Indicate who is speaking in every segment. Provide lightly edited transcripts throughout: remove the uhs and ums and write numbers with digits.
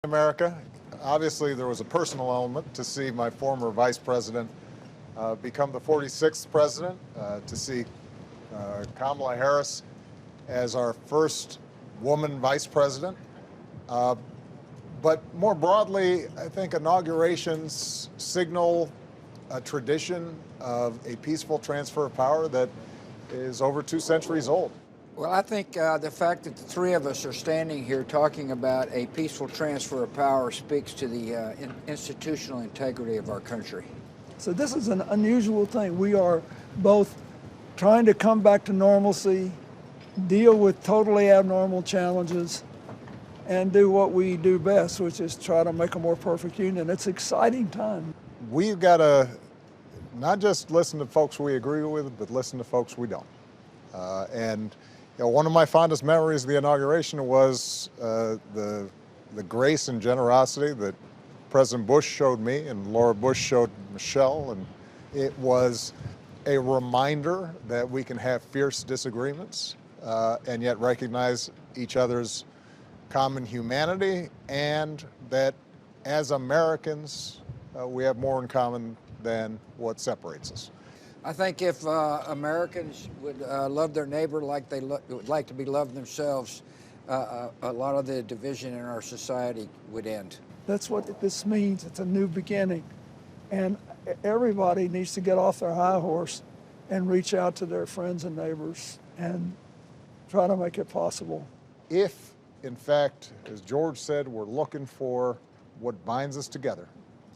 Speaker 1: America. Obviously, there was a personal element to see my former vice president become the 46th president, to see Kamala Harris as our first woman vice president. But more broadly, I think inaugurations signal a tradition of a peaceful transfer of power that is over 2 centuries old.
Speaker 2: Well, I think the fact that the three of us are standing here talking about a peaceful transfer of power speaks to the institutional integrity of our country.
Speaker 3: So this is an unusual thing. We are both trying to come back to normalcy, deal with totally abnormal challenges, and do what we do best, which is try to make a more perfect union. It's an exciting time.
Speaker 1: We've got to not just listen to folks we agree with, but listen to folks we don't. And one of my fondest memories of the inauguration was the grace and generosity that President Bush showed me and Laura Bush showed Michelle. And it was a reminder that we can have fierce disagreements and yet recognize each other's common humanity, and that as Americans, we have more in common than what separates us.
Speaker 2: I think if Americans would love their neighbor like they would like to be loved themselves, a lot of the division in our society would end.
Speaker 3: That's what this means. It's a new beginning. And everybody needs to get off their high horse and reach out to their friends and neighbors and try to make it possible.
Speaker 1: If, in fact, as George said, we're looking for what binds us together,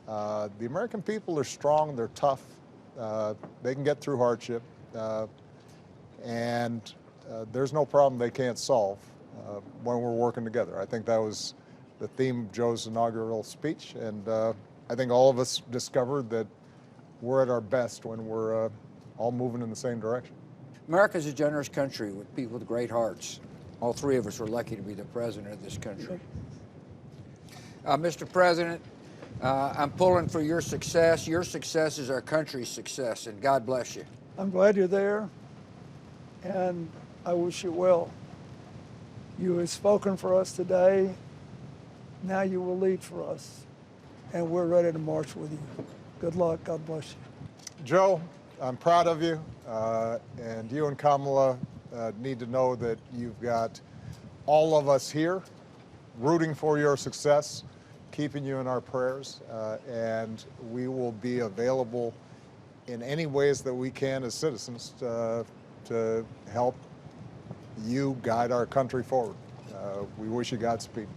Speaker 1: the American people are strong, they're tough, they can get through hardship, and there's no problem they can't solve when we're working together. I think that was the theme of Joe's inaugural speech, and I think all of us discovered that we're at our best when we're all moving in the same direction.
Speaker 2: America's a generous country with people with great hearts. All three of us were lucky to be the president of this country. Mr. President, I'm pulling for your success. Your success is our country's success, and God bless you.
Speaker 3: I'm glad you're there, and I wish you well. You have spoken for us today. Now you will lead for us, and we're ready to march with you. Good luck. God bless you.
Speaker 1: Joe, I'm proud of you, and you and Kamala need to know that you've got all of us here rooting for your success, keeping you in our prayers, and we will be available in any ways that we can as citizens to help you guide our country forward. We wish you Godspeed.